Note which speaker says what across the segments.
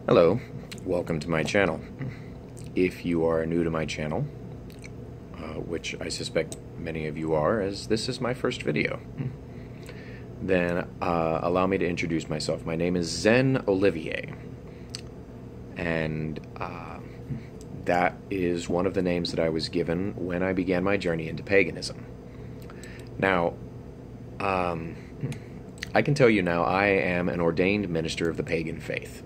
Speaker 1: Hello, welcome to my channel. If you are new to my channel, which I suspect many of you are, as this is my first video, then allow me to introduce myself. My name is Zen Olivier, and that is one of the names that I was given when I began my journey into paganism. Now, I can tell you now I am an ordained minister of the pagan faith,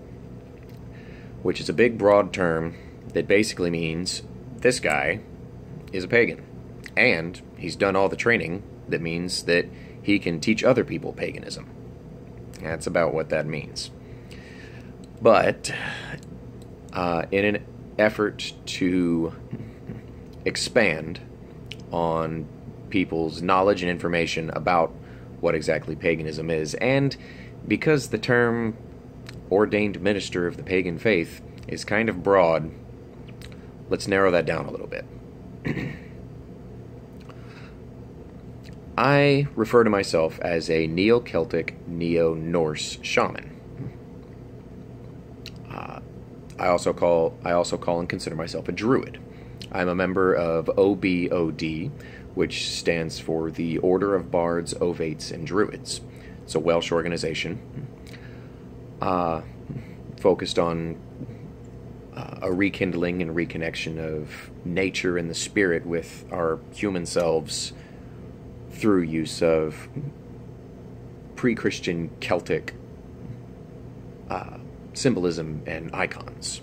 Speaker 1: which is a big, broad term that basically means this guy is a pagan. And he's done all the training that means that he can teach other people paganism. That's about what that means. But in an effort to expand on people's knowledge and information about what exactly paganism is, and because the term ordained minister of the pagan faith is kind of broad, let's narrow that down a little bit. I refer to myself as a Neo-Celtic, Neo-Norse shaman. I also call and consider myself a Druid. I'm a member of OBOD, which stands for the Order of Bards, Ovates, and Druids. It's a Welsh organization focused on a rekindling and reconnection of nature and the spirit with our human selves through use of pre-Christian Celtic symbolism and icons.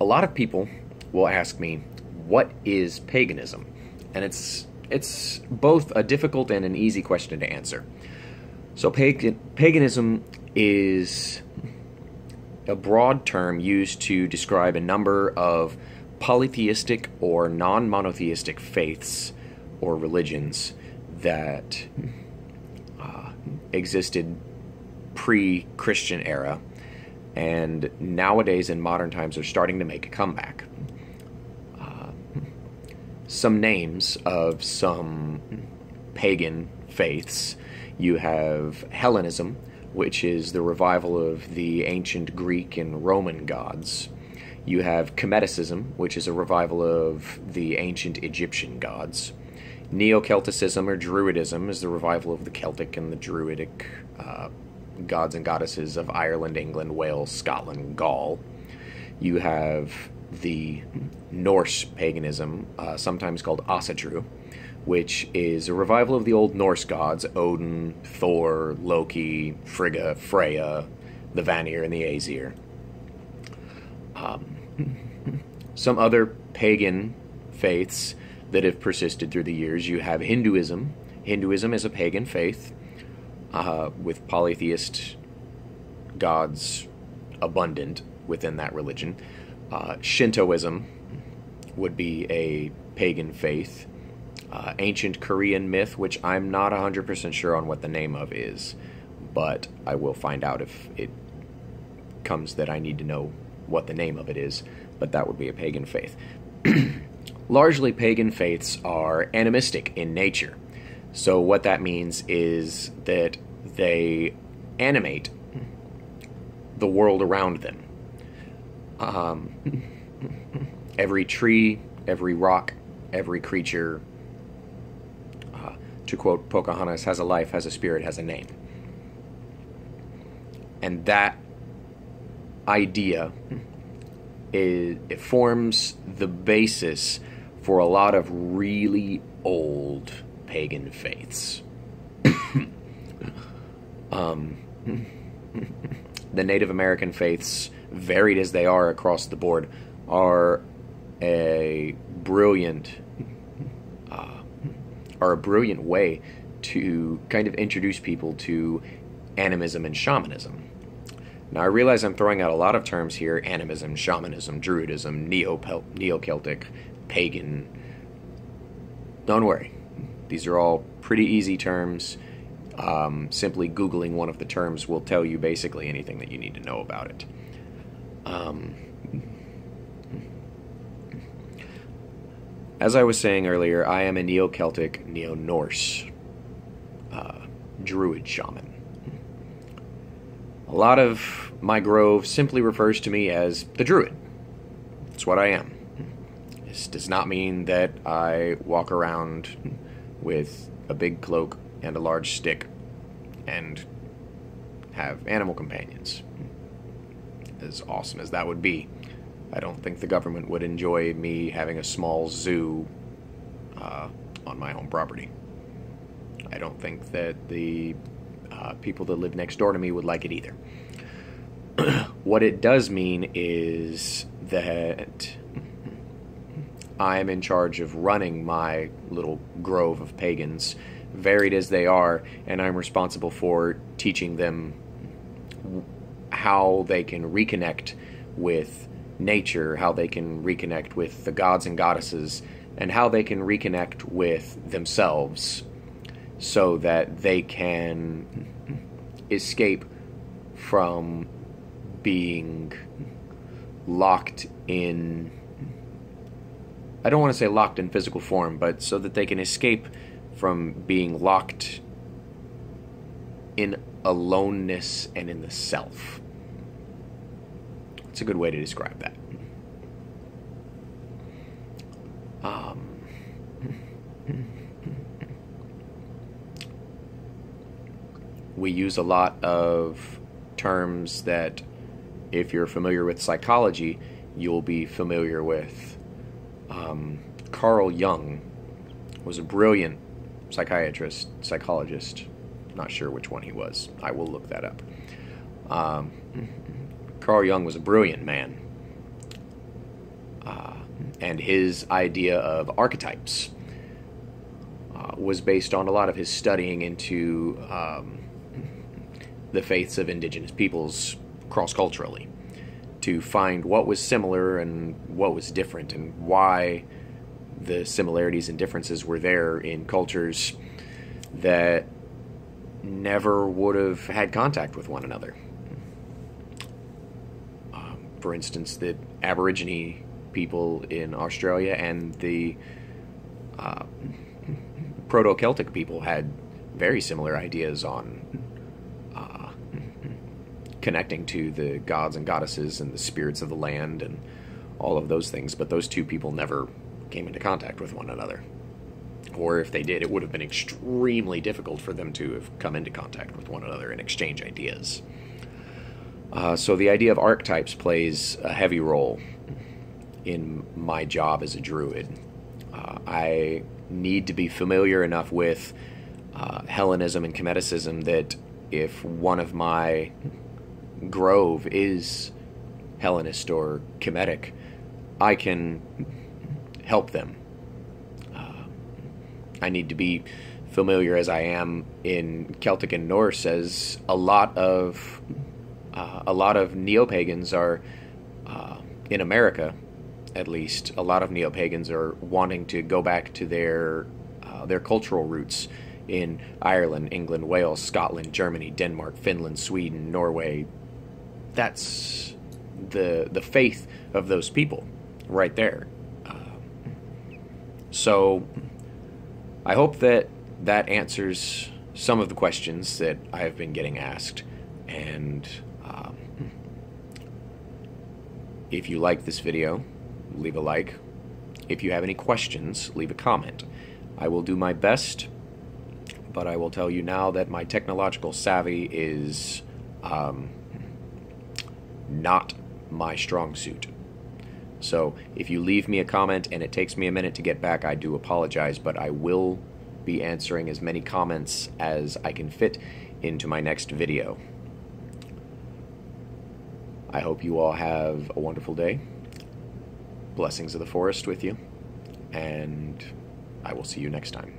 Speaker 1: A lot of people will ask me, what is paganism? And it's both a difficult and an easy question to answer. So paganism is a broad term used to describe a number of polytheistic or non-monotheistic faiths or religions that existed pre-Christian era, and nowadays in modern times are starting to make a comeback. Some names of some pagan faiths: you have Hellenism, which is the revival of the ancient Greek and Roman gods. You have Kemeticism, which is a revival of the ancient Egyptian gods. Neo-Celticism or Druidism is the revival of the Celtic and the Druidic gods and goddesses of Ireland, England, Wales, Scotland, Gaul. You have the Norse paganism, sometimes called Asatru, which is a revival of the Old Norse gods: Odin, Thor, Loki, Frigga, Freya, the Vanir, and the Aesir. Some other pagan faiths that have persisted through the years: you have Hinduism. Hinduism is a pagan faith with polytheist gods abundant within that religion. Shintoism would be a pagan faith. Ancient Korean myth, which I'm not 100% sure on what the name of is, but I will find out if it comes that I need to know what the name of it is, but that would be a pagan faith. Largely, pagan faiths are animistic in nature. So what that means is that they animate the world around them. Every tree, every rock, every creature, to quote Pocahontas, has a life, has a spirit, has a name. And that idea it forms the basis for a lot of really old pagan faiths. The Native American faiths, varied as they are across the board, are a brilliant way to kind of introduce people to animism and shamanism. Now, I realize I'm throwing out a lot of terms here: animism, shamanism, Druidism, Neo-Celtic, pagan. Don't worry. These are all pretty easy terms. Simply Googling one of the terms will tell you basically anything that you need to know about it. As I was saying earlier, I am a Neo-Celtic, Neo-Norse Druid shaman. A lot of my grove simply refers to me as the Druid. That's what I am. This does not mean that I walk around with a big cloak and a large stick and have animal companions. As awesome as that would be, I don't think the government would enjoy me having a small zoo on my home property. I don't think that the people that live next door to me would like it either. What it does mean is that I'm in charge of running my little grove of pagans, varied as they are, and I'm responsible for teaching them how they can reconnect with nature, how they can reconnect with the gods and goddesses, and how they can reconnect with themselves so that they can escape from being locked in, I don't want to say locked in physical form, but so that they can escape from being locked in aloneness and in the self. It's a good way to describe that. We use a lot of terms that, if you're familiar with psychology, you'll be familiar with. Carl Jung was a brilliant psychologist. Not sure which one he was. I will look that up. Carl Jung was a brilliant man. And his idea of archetypes was based on a lot of his studying into the faiths of indigenous peoples cross-culturally, to find what was similar and what was different, and why the similarities and differences were there in cultures that never would have had contact with one another. For instance, the Aborigine people in Australia and the Proto-Celtic people had very similar ideas on connecting to the gods and goddesses and the spirits of the land and all of those things, but those two people never came into contact with one another. Or if they did, it would have been extremely difficult for them to have come into contact with one another and exchange ideas. So the idea of archetypes plays a heavy role in my job as a druid. I need to be familiar enough with Hellenism and Kemeticism that if one of my grove is Hellenist or Kemetic, I can help them. I need to be familiar, as I am in Celtic and Norse, as a lot of neo-pagans are, in America at least, a lot of neo-pagans are wanting to go back to their cultural roots in Ireland, England, Wales, Scotland, Germany, Denmark, Finland, Sweden, Norway. That's the faith of those people right there. So I hope that answers some of the questions that I have been getting asked. And if you like this video, leave a like. If you have any questions, leave a comment. I will do my best, but I will tell you now that my technological savvy is not my strong suit. So if you leave me a comment and it takes me a minute to get back, I do apologize, but I will be answering as many comments as I can fit into my next video. I hope you all have a wonderful day. Blessings of the forest with you, and I will see you next time.